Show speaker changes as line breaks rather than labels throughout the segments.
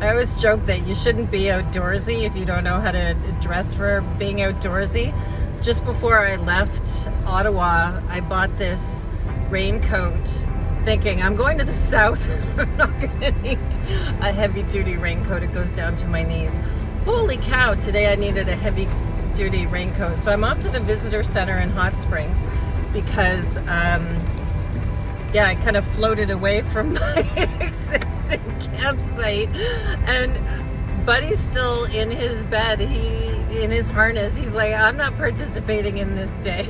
I always joke that you shouldn't be outdoorsy if you don't know how to dress for being outdoorsy. Just before I left Ottawa, I bought this raincoat thinking I'm going to the south. I'm not going to need a heavy duty raincoat. It goes down to my knees. Holy cow, today I needed a heavy duty raincoat. So I'm off to the visitor center in Hot Springs because I kind of floated away from my existing campsite, and Buddy's still in his bed, in his harness. He's like, I'm not participating in this day.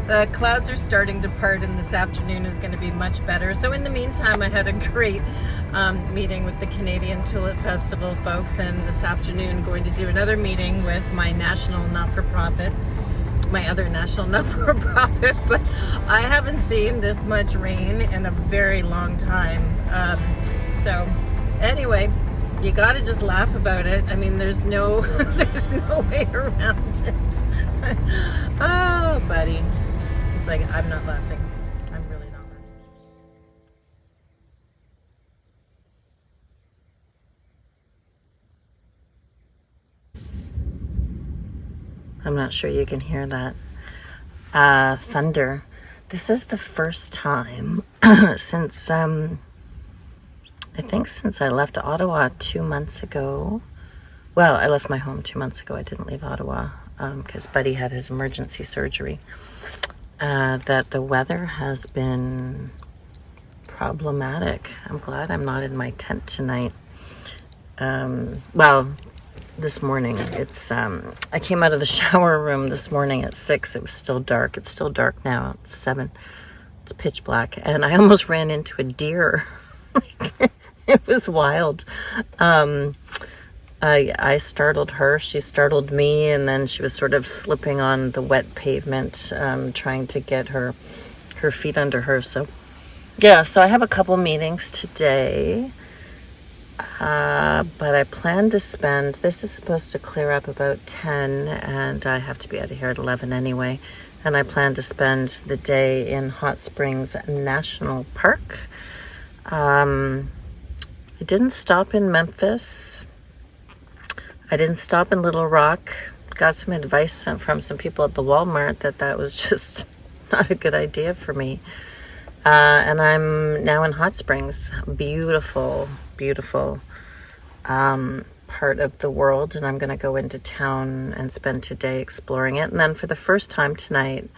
The clouds are starting to part and this afternoon is going to be much better. So in the meantime, I had a great meeting with the Canadian Tulip Festival folks, and this afternoon going to do another meeting with my national not-for-profit, but I haven't seen this much rain in a very long time. So anyway, you gotta just laugh about it. I mean, there's no way around it. Oh, buddy. He's like, I'm not laughing. I'm really not laughing. I'm not sure you can hear that. Thunder. This is the first time since I left Ottawa 2 months ago. Well, I left my home 2 months ago. I didn't leave Ottawa because Buddy had his emergency surgery. That the weather has been problematic. I'm glad I'm not in my tent tonight. This morning, I came out of the shower room this morning at 6. It was still dark. It's still dark now. It's 7. It's pitch black. And I almost ran into a deer. It was wild. I startled her. She startled me. And then she was sort of slipping on the wet pavement, trying to get her feet under her. So I have a couple meetings today. But I plan to spend, this is supposed to clear up about 10, and I have to be out of here at 11 anyway. And I plan to spend the day in Hot Springs National Park. I didn't stop in Memphis. I didn't stop in Little Rock. Got some advice from some people at the Walmart that was just not a good idea for me. And I'm now in Hot Springs. Beautiful part of the world, and I'm going to go into town and spend today exploring it. And then for the first time tonight,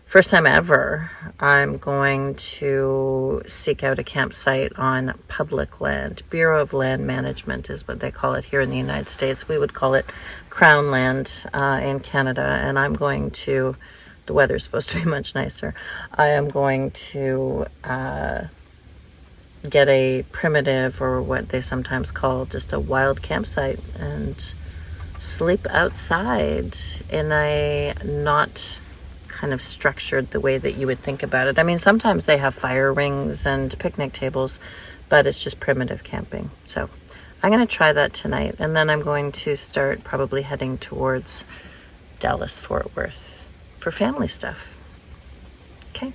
first time ever, I'm going to seek out a campsite on public land. Bureau of Land Management is what they call it here in the United States. We would call it Crown Land in Canada, and I'm going to, the weather's supposed to be much nicer. I am going to get a primitive, or what they sometimes call just a wild campsite, and sleep outside in a not kind of structured the way that you would think about it. I mean, sometimes they have fire rings and picnic tables, but it's just primitive camping. So I'm going to try that tonight, and then I'm going to start probably heading towards Dallas, Fort Worth for family stuff. Okay.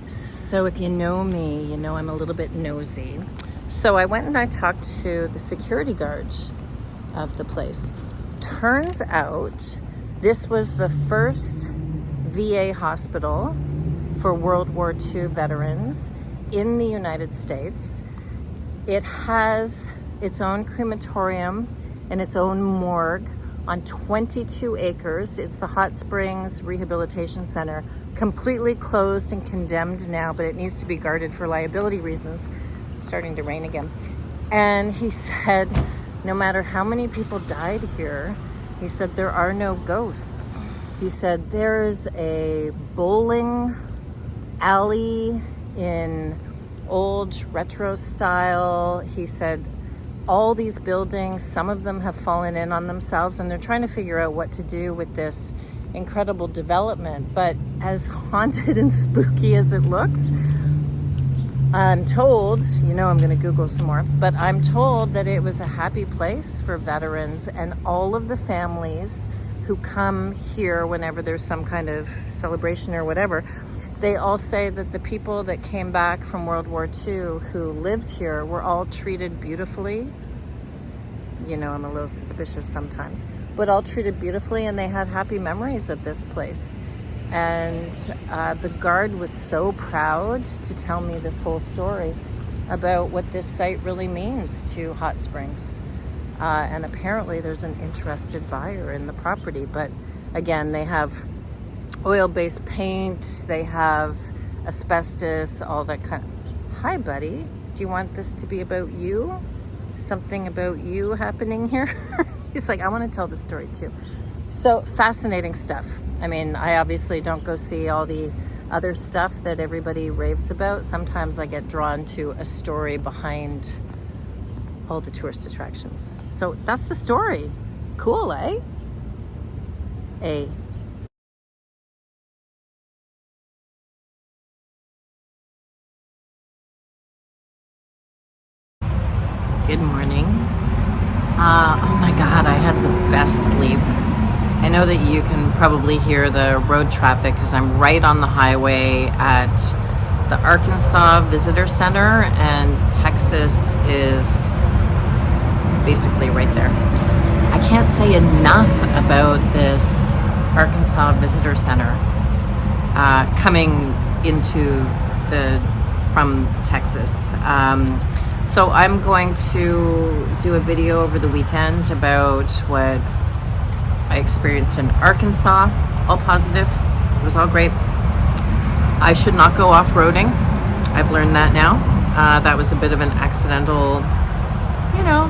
So if you know me, you know I'm a little bit nosy. So I went and I talked to the security guard of the place. Turns out this was the first VA hospital for World War II veterans in the United States. It has its own crematorium and its own morgue on 22 acres. It's the Hot Springs Rehabilitation Center, completely closed and condemned now, but it needs to be guarded for liability reasons. It's starting to rain again. And he said, no matter how many people died here, he said, there are no ghosts. He said, there's a bowling alley in old retro style. He said, all these buildings, some of them have fallen in on themselves, and they're trying to figure out what to do with this incredible development. But as haunted and spooky as it looks, I'm told, I'm going to Google some more, but I'm told that it was a happy place for veterans, and all of the families who come here whenever there's some kind of celebration or whatever, they all say that the people that came back from World War II who lived here were all treated beautifully. You know, I'm a little suspicious sometimes, but all treated beautifully, and they had happy memories of this place. And the guard was so proud to tell me this whole story about what this site really means to Hot Springs. And apparently there's an interested buyer in the property, but again, they have oil-based paint, they have asbestos, all that kind of... Hi, buddy. Do you want this to be about you? Something about you happening here? He's like, I want to tell the story too. So fascinating stuff. I mean, I obviously don't go see all the other stuff that everybody raves about. Sometimes I get drawn to a story behind all the tourist attractions. So that's the story. Cool, eh? Good morning. Oh my God, I had the best sleep. I know that you can probably hear the road traffic because I'm right on the highway at the Arkansas Visitor Center, and Texas is basically right there. I can't say enough about this Arkansas Visitor Center coming into from Texas. So I'm going to do a video over the weekend about what I experienced in Arkansas. All positive. It was all great. I should not go off-roading. I've learned that now. That was a bit of an accidental, you know,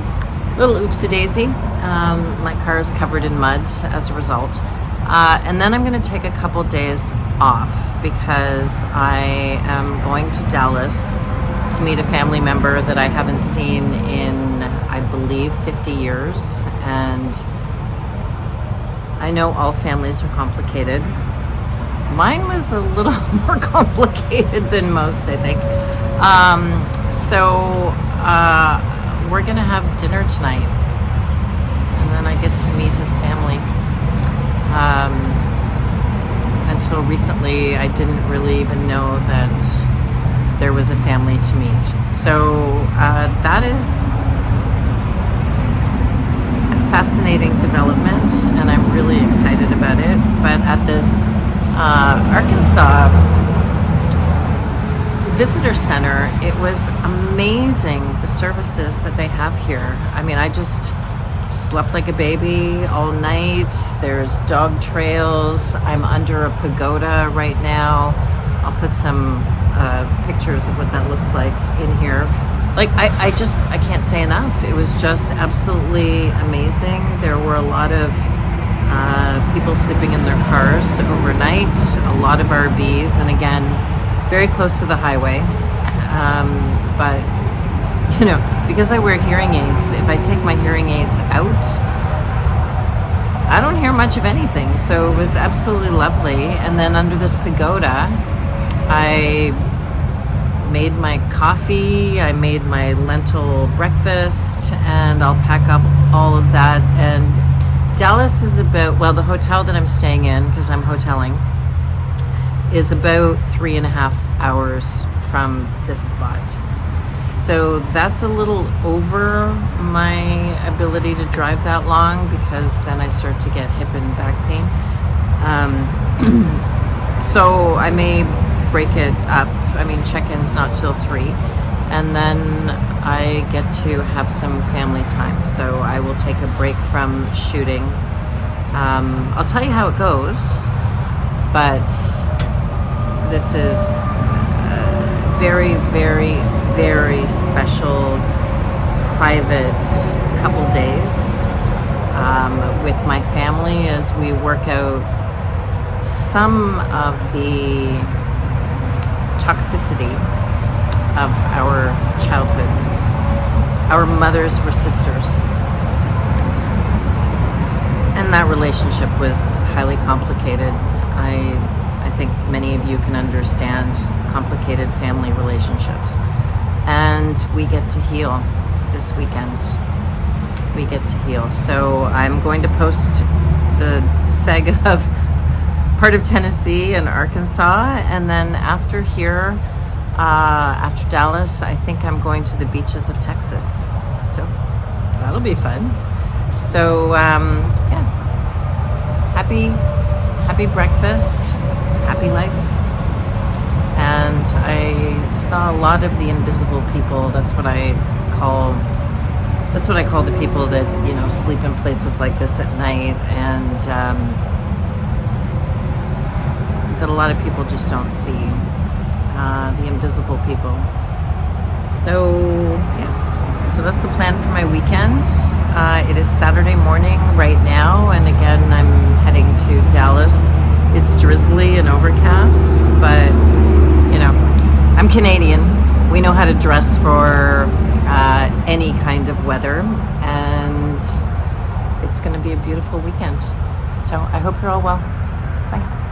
little oopsie-daisy. My car is covered in mud as a result. And then I'm going to take a couple days off because I am going to Dallas to meet a family member that I haven't seen in, I believe, 50 years. And I know all families are complicated. Mine was a little more complicated than most, I think. So we're gonna have dinner tonight, and then I get to meet his family. Until recently, I didn't really even know that there was a family to meet. So that is a fascinating development, and I'm really excited about it. But at this Arkansas Visitor Center, it was amazing, the services that they have here. I mean, I just slept like a baby all night. There's dog trails. I'm under a pagoda right now. I'll put some pictures of what that looks like in here. Like, I can't say enough. It was just absolutely amazing. There were a lot of people sleeping in their cars overnight, a lot of RVs, and again, very close to the highway. But, you know, because I wear hearing aids, if I take my hearing aids out, I don't hear much of anything. So it was absolutely lovely. And then under this pagoda, I made my coffee, I made my lentil breakfast, and I'll pack up all of that. And Dallas is about, well, the hotel that I'm staying in, because I'm hoteling, is about 3.5 hours from this spot. So that's a little over my ability to drive that long, because then I start to get hip and back pain. So I may break it up. I mean, check-in's not till 3, and then I get to have some family time. So I will take a break from shooting. I'll tell you how it goes, but this is a very, very, very special private couple days with my family as we work out some of the toxicity of our childhood. Our mothers were sisters, and that relationship was highly complicated. I think many of you can understand complicated family relationships, and we get to heal this weekend. We get to heal. So I'm going to post the saga of part of Tennessee and Arkansas, and then after here, after Dallas, I think I'm going to the beaches of Texas. So that'll be fun. So yeah, happy breakfast, happy life. And I saw a lot of the invisible people. That's what I call the people that, you know, sleep in places like this at night, and that a lot of people just don't see, the invisible people. So yeah, so that's the plan for my weekend. It is Saturday morning right now, and again, I'm heading to Dallas. It's drizzly and overcast, but you know, I'm Canadian. We know how to dress for any kind of weather, and it's going to be a beautiful weekend. So I hope you're all well. Bye.